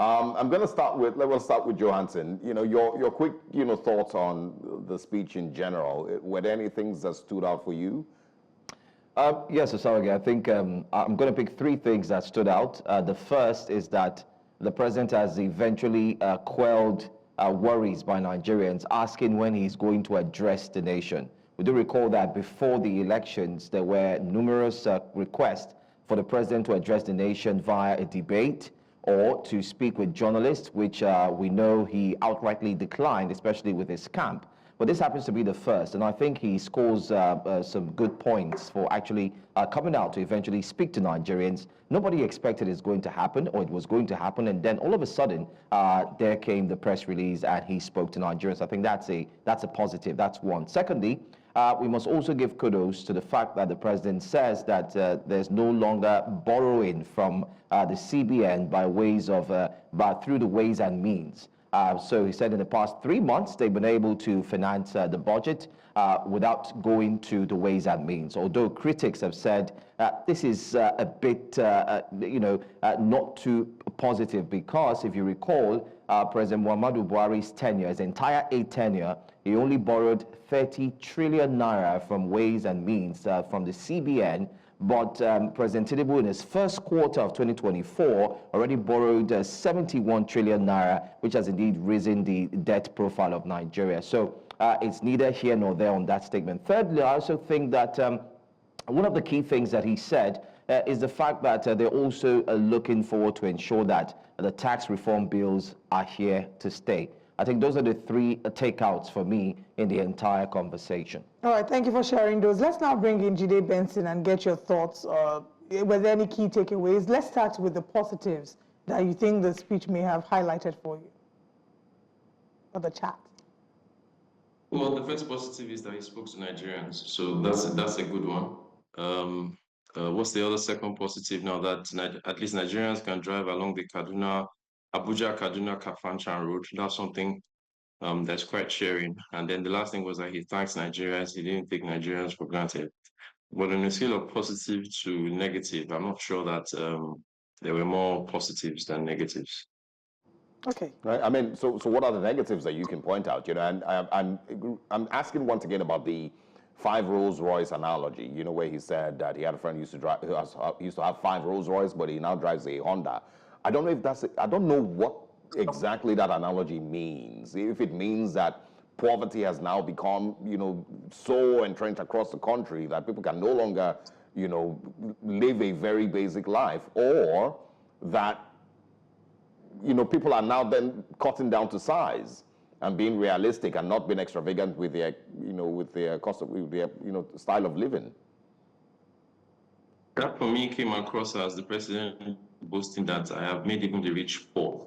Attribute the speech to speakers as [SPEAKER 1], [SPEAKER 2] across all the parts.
[SPEAKER 1] I'm going to start with, let's start with Joe Hanson. Your quick, thoughts on the speech in general. Were there any things that stood out for you?
[SPEAKER 2] Yes, Osawagi, I think I'm going to pick three things that stood out. The first is that the president has eventually quelled worries by Nigerians, asking when he's going to address the nation. We do recall that before the elections, there were numerous requests for the president to address the nation via a debate or to speak with journalists, which we know he outrightly declined, especially with his camp. But this happens to be the first, and I think he scores some good points for actually coming out to eventually speak to Nigerians. Nobody expected it's going to happen, or it was going to happen, and then all of a sudden, there came the press release, and he spoke to Nigerians. I think that's a positive. That's one. Secondly, we must also give kudos to the fact that the president says that there's no longer borrowing from the CBN by ways of through the ways and means. So he said in the past 3 months, they've been able to finance the budget without going to the ways and means. Although critics have said this is a bit, not too positive, because if you recall, President Muhammadu Buhari's tenure, his entire 8 tenure, he only borrowed 30 trillion naira from ways and means from the CBN. But President Tinubu, in his first quarter of 2024, already borrowed 71 trillion naira, which has indeed risen the debt profile of Nigeria. So it's neither here nor there on that statement. Thirdly, I also think that one of the key things that he said is the fact that they're also looking forward to ensure that the tax reform bills are here to stay. I think those are the three takeouts for me in the entire conversation.
[SPEAKER 3] All right, thank you for sharing those. Let's now bring in Jide Benson and get your thoughts. Were there any key takeaways? Let's start with the positives that you think the speech may have highlighted for you, or the chat.
[SPEAKER 4] Well, the first positive is that he spoke to Nigerians, so that's a good one. What's the other second positive now? That at least Nigerians can drive along the Abuja-Kaduna Kafanchan road. That's something that's quite cheering. And then the last thing was that he thanks Nigerians. He didn't take Nigerians for granted. But on a scale of positive to negative, I'm not sure that there were more positives than negatives.
[SPEAKER 3] Okay.
[SPEAKER 1] Right. I mean, so what are the negatives that you can point out? And I'm asking once again about the 5 Rolls-Royce analogy. Where he said that he had a friend who used to have 5 Rolls-Royce, but he now drives a Honda. I don't know if I don't know what exactly that analogy means. If it means that poverty has now become, so entrenched across the country that people can no longer, live a very basic life, or that, people are now then cutting down to size and being realistic and not being extravagant with their, with their cost of, with their, style of living.
[SPEAKER 4] That for me came across as the president boasting that I have made even the rich poor.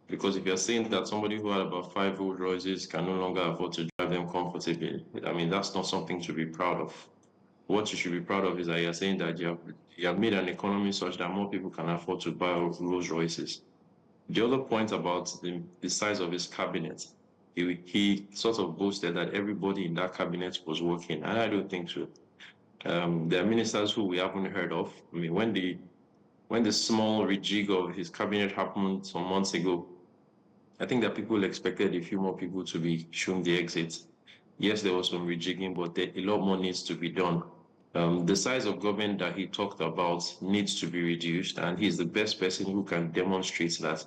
[SPEAKER 4] Because if you're saying that somebody who had about 5 Rolls Royces can no longer afford to drive them comfortably, I mean, that's not something to be proud of. What you should be proud of is that you're saying that you have made an economy such that more people can afford to buy Rolls Royces. The other point about the size of his cabinet, he sort of boasted that everybody in that cabinet was working, and I don't think so. There are ministers who we haven't heard of. I mean, when the small rejig of his cabinet happened some months ago, I think that people expected a few more people to be shown the exit. Yes, there was some rejigging, but a lot more needs to be done. The size of government that he talked about needs to be reduced, and he's the best person who can demonstrate that.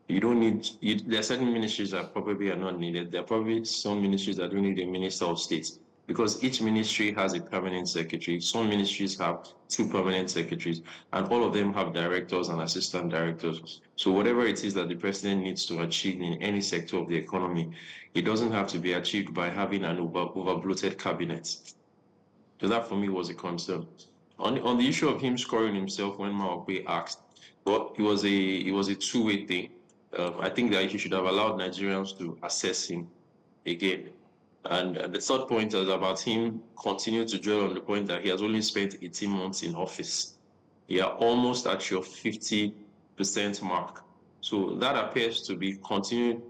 [SPEAKER 4] You don't need, there are certain ministries that probably are not needed. There are probably some ministries that don't need a minister of state, because each ministry has a permanent secretary. Some ministries have 2 permanent secretaries, and all of them have directors and assistant directors. So whatever it is that the president needs to achieve in any sector of the economy, it doesn't have to be achieved by having an over-bloated cabinet. So that for me was a concern. On the issue of him scoring himself when Maokwe asked, well, it was a two-way thing. I think that he should have allowed Nigerians to assess him again. And the third point is about him continuing to dwell on the point that he has only spent 18 months in office. You are almost at your 50% mark. So that appears to be continuing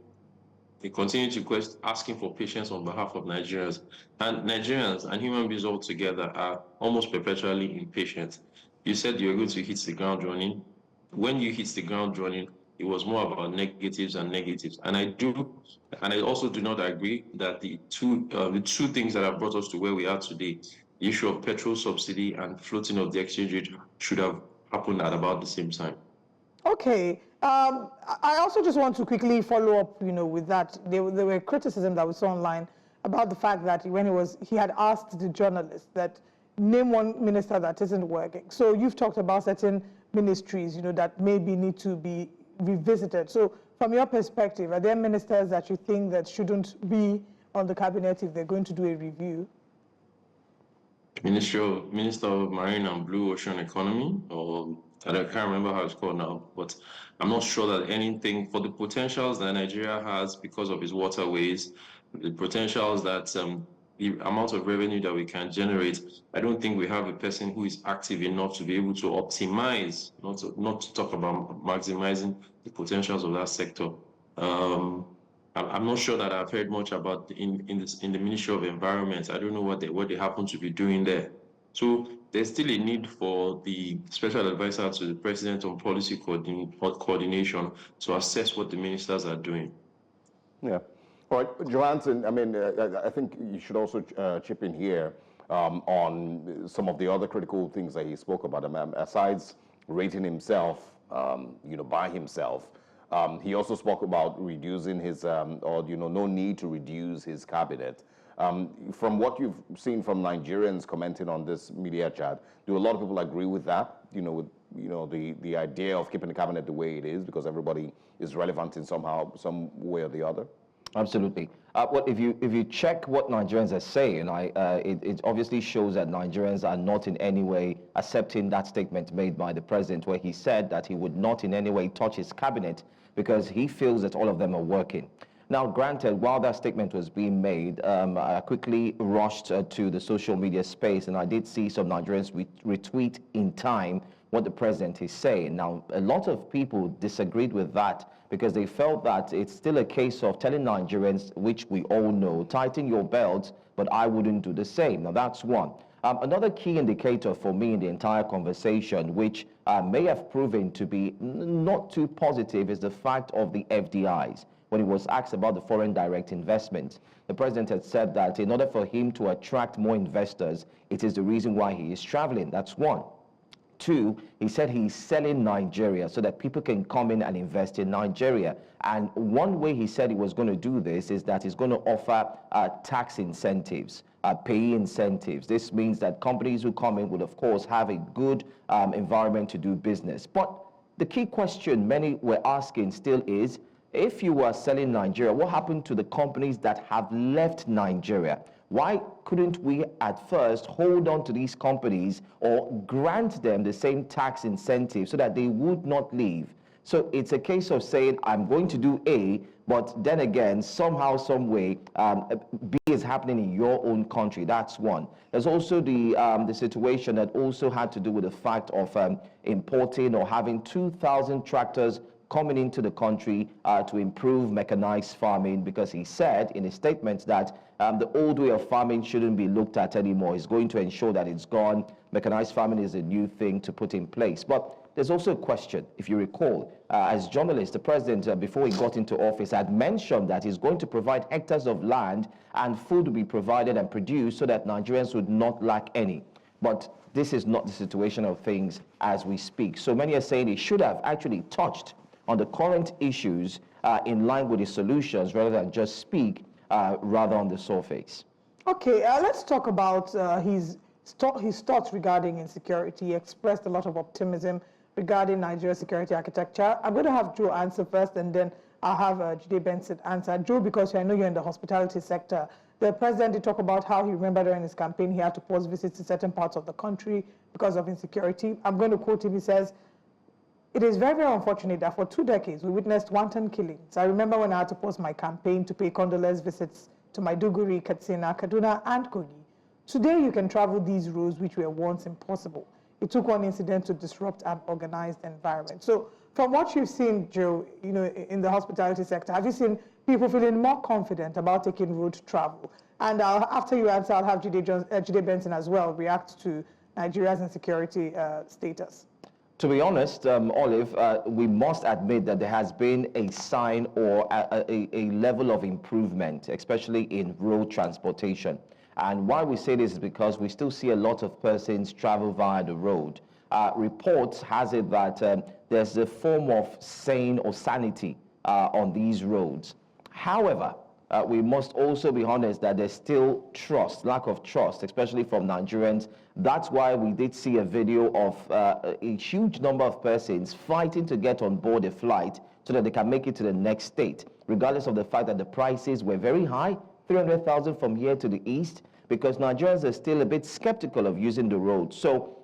[SPEAKER 4] to asking for patience on behalf of Nigerians. And Nigerians and human beings altogether are almost perpetually impatient. You said you're going to hit the ground running. When you hit the ground running, It was more about negatives and negatives. And I also do not agree that the two things that have brought us to where we are today, the issue of petrol subsidy and floating of the exchange rate, should have happened at about the same time.
[SPEAKER 3] Okay. I also just want to quickly follow up, with that. There were criticism that we saw online about the fact that when he had asked the journalist that name one minister that isn't working. So you've talked about certain ministries, that maybe need to be revisited. So from your perspective, are there ministers that you think that shouldn't be on the cabinet if they're going to do a review?
[SPEAKER 4] Minister of Marine and Blue Ocean Economy, or I can't remember how it's called now, but I'm not sure that anything for the potentials that Nigeria has because of its waterways, the potentials that the amount of revenue that we can generate, I don't think we have a person who is active enough to be able to optimize, not to talk about maximizing the potentials of that sector. I'm not sure that I've heard much about in the Ministry of Environment. I don't know what they happen to be doing there. So there's still a need for the special advisor to the president on policy coordination to assess what the ministers are doing.
[SPEAKER 1] Yeah. All right, Joe Hanson, I mean, I think you should also chip in here on some of the other critical things that he spoke about. I mean, aside rating himself, by himself, he also spoke about reducing his, no need to reduce his cabinet. From what you've seen from Nigerians commenting on this media chat, do a lot of people agree with that? The idea of keeping the cabinet the way it is because everybody is relevant in some way or the other?
[SPEAKER 2] Absolutely. Well, if you check what Nigerians are saying, it obviously shows that Nigerians are not in any way accepting that statement made by the president, where he said that he would not in any way touch his cabinet because he feels that all of them are working. Now, granted, while that statement was being made, I quickly rushed to the social media space, and I did see some Nigerians retweet in time what the president is saying. Now, a lot of people disagreed with that because they felt that it's still a case of telling Nigerians, which we all know, tighten your belts, but I wouldn't do the same. Now, that's one. Another key indicator for me in the entire conversation, which may have proven to be not too positive, is the fact of the FDIs. When he was asked about the foreign direct investment, the president had said that in order for him to attract more investors, it is the reason why he is traveling. That's one. Two, he said he's selling Nigeria so that people can come in and invest in Nigeria. And one way he said he was going to do this is that he's going to offer tax incentives, pay incentives. This means that companies who come in would, of course, have a good environment to do business. But the key question many were asking still is, if you were selling Nigeria, what happened to the companies that have left Nigeria? Why couldn't we at first hold on to these companies or grant them the same tax incentive so that they would not leave? So it's a case of saying, I'm going to do A, but then again, somehow, some way, B is happening in your own country. That's one. There's also the situation that also had to do with the fact of importing or having 2,000 tractors coming into the country to improve mechanized farming, because he said in his statement that the old way of farming shouldn't be looked at anymore. He's going to ensure that it's gone. Mechanized farming is a new thing to put in place. But there's also a question, if you recall, as journalists, the president, before he got into office, had mentioned that he's going to provide hectares of land and food to be provided and produced so that Nigerians would not lack any. But this is not the situation of things as we speak. So many are saying he should have actually touched on the current issues in line with the solutions rather than just speak rather on the surface. Okay,
[SPEAKER 3] let's talk about his thoughts regarding insecurity. He expressed a lot of optimism regarding Nigeria's security architecture. I'm going to have Joe answer first, and then I'll have Jide Benson answer. Joe, because I know you're in the hospitality sector, the president did talk about how he remembered during his campaign he had to pause visits to certain parts of the country because of insecurity. I'm going to quote him. He says, "It is very, very unfortunate that for 2 decades we witnessed wanton killings. I remember when I had to pause my campaign to pay condolence visits to Maiduguri, Katsina, Kaduna, and Kogi. Today you can travel these roads which were once impossible. It took one incident to disrupt an organized environment." So from what you've seen, Joe, in the hospitality sector, have you seen people feeling more confident about taking road travel? And after you answer, I'll have Jide Benson as well react to Nigeria's insecurity status.
[SPEAKER 2] To be honest, Olive, we must admit that there has been a sign or a level of improvement, especially in road transportation. And why we say this is because we still see a lot of persons travel via the road. Reports has it that there's a form of sane or sanity on these roads. However, we must also be honest that there's still trust, lack of trust, especially from Nigerians. That's why we did see a video of a huge number of persons fighting to get on board a flight so that they can make it to the next state, regardless of the fact that the prices were very high, 300,000 from here to the east, because Nigerians are still a bit skeptical of using the road. So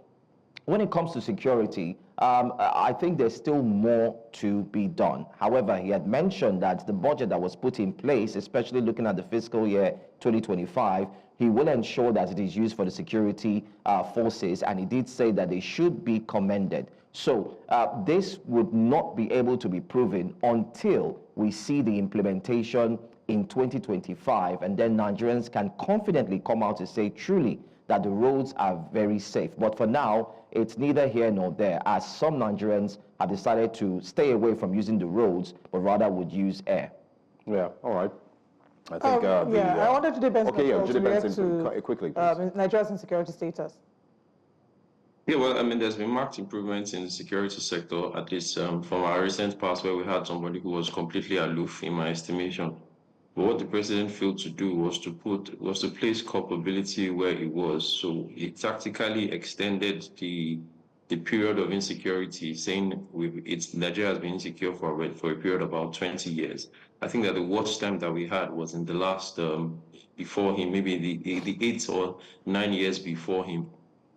[SPEAKER 2] when it comes to security, I think there's still more to be done. However, he had mentioned that the budget that was put in place, especially looking at the fiscal year 2025, he will ensure that it is used for the security forces, and he did say that they should be commended. So this would not be able to be proven until we see the implementation in 2025, and then Nigerians can confidently come out to say truly that the roads are very safe. But for now, it's neither here nor there, as some Nigerians have decided to stay away from using the roads, but rather would use air.
[SPEAKER 1] Yeah, all right. I think
[SPEAKER 3] I wanted to debate
[SPEAKER 1] quickly, please.
[SPEAKER 3] Nigeria's insecurity status.
[SPEAKER 4] Yeah, well, I mean, there's been marked improvements in the security sector, at least from our recent past, where we had somebody who was completely aloof, in my estimation. But what the president failed to do was to place culpability where it was. So he tactically extended the period of insecurity, saying Nigeria has been insecure for a period of about 20 years. I think that the worst time that we had was in the last before him, maybe the 8 or 9 years before him.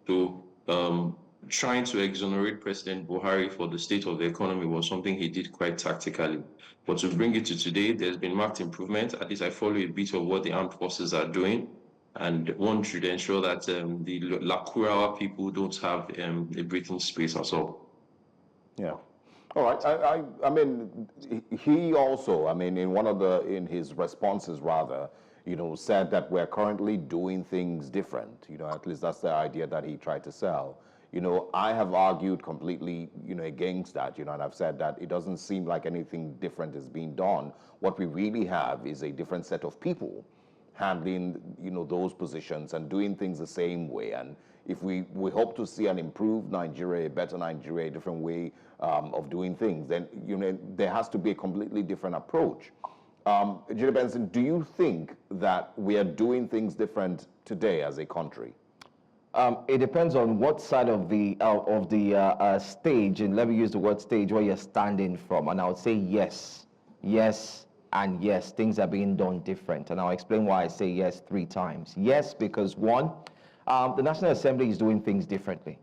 [SPEAKER 4] So trying to exonerate President Buhari for the state of the economy was something he did quite tactically. But to bring it to today, there's been marked improvement. At least I follow a bit of what the armed forces are doing. And one should ensure that the Lakurawa people don't have a breathing space at all.
[SPEAKER 1] Yeah. All right. I mean, he also, I mean, in his responses rather, said that we're currently doing things different. At least that's the idea that he tried to sell. I have argued completely, against that, and I've said that it doesn't seem like anything different is being done. What we really have is a different set of people handling, those positions and doing things the same way. And if we hope to see an improved Nigeria, a better Nigeria, a different way of doing things, then, there has to be a completely different approach. Jide Benson, do you think that we are doing things different today as a country?
[SPEAKER 2] It depends on what side of the stage, and let me use the word stage, where you're standing from. And I would say yes, yes, and yes, things are being done different. And I'll explain why I say yes 3 times. Yes, because one, the National Assembly is doing things differently.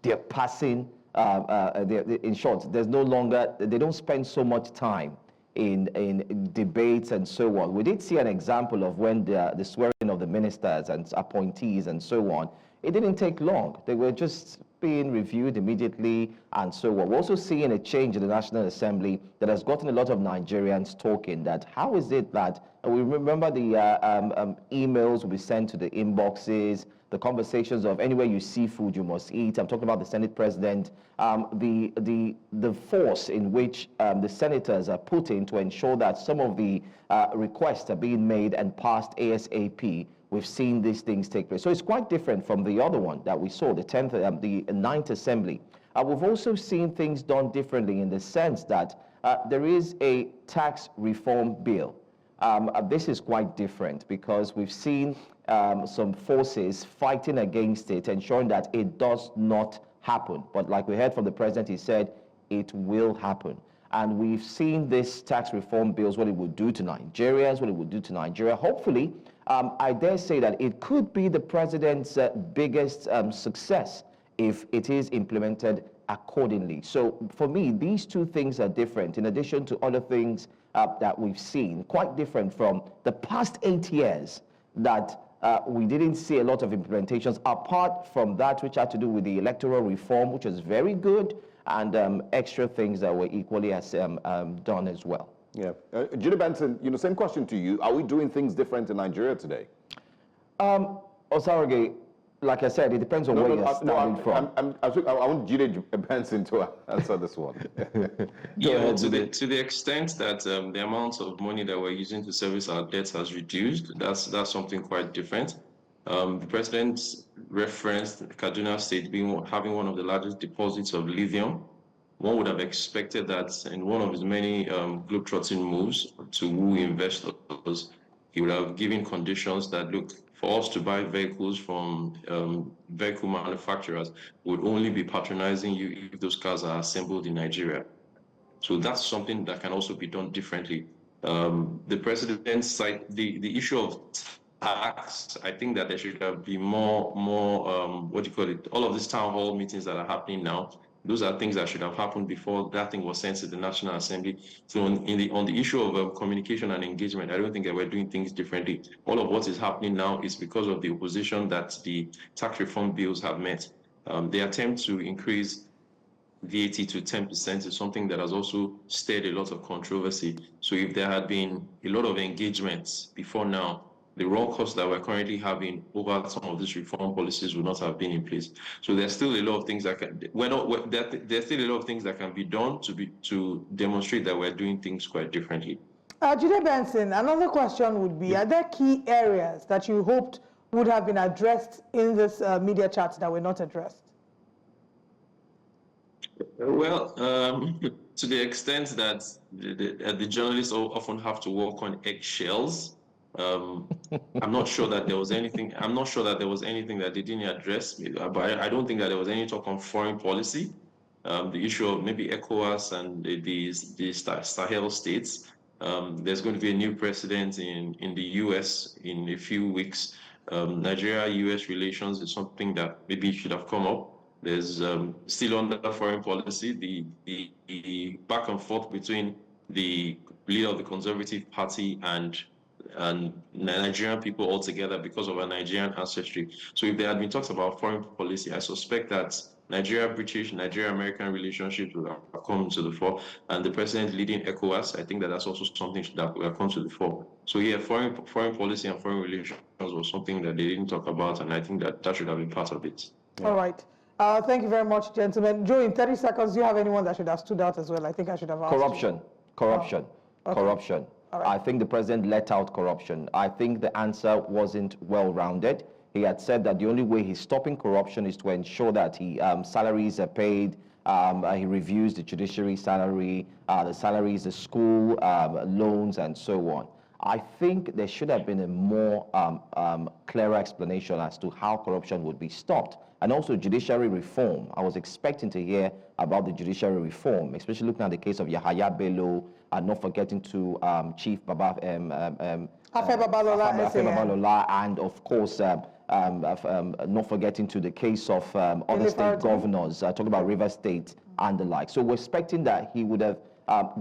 [SPEAKER 2] They're passing, in short, there's no longer, they don't spend so much time in debates and so on. We did see an example of when the swearing of the ministers and appointees and so on, it didn't take long. They were just being reviewed immediately and so on. We're also seeing a change in the National Assembly that has gotten a lot of Nigerians talking that how is it that, we remember the emails will be sent to the inboxes, the conversations of anywhere you see food you must eat. I'm talking about the Senate President, the force in which the senators are put in to ensure that some of the requests are being made and passed ASAP. We've seen these things take place. So it's quite different from the other one that we saw, the 9th Assembly. We've also seen things done differently in the sense that there is a tax reform bill. This is quite different because we've seen some forces fighting against it, ensuring that it does not happen. But like we heard from the president, he said it will happen. And we've seen this tax reform bills, what it would do to Nigerians, what it would do to Nigeria. Hopefully, I dare say that it could be the president's biggest success if it is implemented accordingly. So for me, these 2 things are different, in addition to other things that we've seen, quite different from the past 8 years that we didn't see a lot of implementations, apart from that which had to do with the electoral reform, which was very good, and extra things that were equally as done as well.
[SPEAKER 1] Yeah. Jide Benson, same question to you. Are we doing things different in Nigeria today?
[SPEAKER 2] Osarage, like I said, it depends on where you're starting from.
[SPEAKER 1] I want Jide Benson to answer this one.
[SPEAKER 4] Yeah, to the extent that the amount of money that we're using to service our debts has reduced, that's something quite different. The president referenced Kaduna State having one of the largest deposits of lithium. One would have expected that in one of his many globetrotting moves to woo investors, he would have given conditions that, look, for us to buy vehicles from vehicle manufacturers, would only be patronizing you if those cars are assembled in Nigeria. So that's something that can also be done differently. The president cite the issue of tax. I think that there should be more what do you call it? All of these town hall meetings that are happening now, those are things that should have happened before that thing was sent to the National Assembly. So on the issue of communication and engagement, I don't think that we're doing things differently. All of what is happening now is because of the opposition that the tax reform bills have met. The attempt to increase VAT to 10% is something that has also stirred a lot of controversy. So if there had been a lot of engagement before now, the raw costs that we're currently having over some of these reform policies would not have been in place. So there's still a lot of things that can there's still a lot of things that can be done to demonstrate that we're doing things quite differently.
[SPEAKER 3] Jide Benson, another question would be: are there key areas that you hoped would have been addressed in this media chat that were not addressed?
[SPEAKER 4] Well, to the extent that the journalists often have to walk on eggshells. I'm not sure that there was anything. I'm not sure that there was anything that they didn't address. But I don't think that there was any talk on foreign policy. The issue of maybe ECOWAS and the Sahel states. There's going to be a new president in the U.S. in a few weeks. Nigeria-U.S. relations is something that maybe should have come up. There's still under foreign policy the back and forth between the leader of the Conservative Party and Nigerian people altogether because of our Nigerian ancestry. So if there had been talks about foreign policy, I suspect that Nigeria-British, Nigeria-American relationships will have come to the fore. And the president leading ECOWAS, I think that that's also something that will have come to the fore. So yeah, foreign policy and foreign relations was something that they didn't talk about, and I think that should have been part of it.
[SPEAKER 3] Yeah. All right. Thank you very much, gentlemen. Joe, in 30 seconds, do you have anyone that should have stood out as well? I think I should have asked
[SPEAKER 2] Corruption.
[SPEAKER 3] Okay.
[SPEAKER 2] Corruption. Right. I think the president let out corruption. I think the answer wasn't well-rounded. He had said that the only way he's stopping corruption is to ensure that salaries are paid. He reviews the judiciary salary, the salaries, the school loans, and so on. I think there should have been a more clearer explanation as to how corruption would be stopped. And also judiciary reform. I was expecting to hear about the judiciary reform, especially looking at the case of Yahaya Bello, and not forgetting to Chief Afe Babalola, and of course, not forgetting to the case of other state governors, talking about River State and the like. So we're expecting that he would have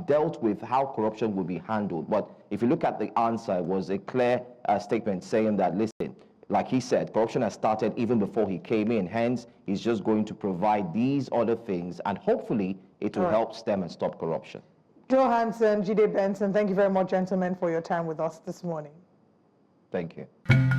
[SPEAKER 2] dealt with how corruption would be handled. But if you look at the answer, it was a clear statement saying that, listen, like he said, corruption has started even before he came in. Hence, he's just going to provide these other things, and hopefully it will help stem and stop corruption.
[SPEAKER 3] Joe Hanson, Jide Benson, thank you very much, gentlemen, for your time with us this morning.
[SPEAKER 2] Thank you.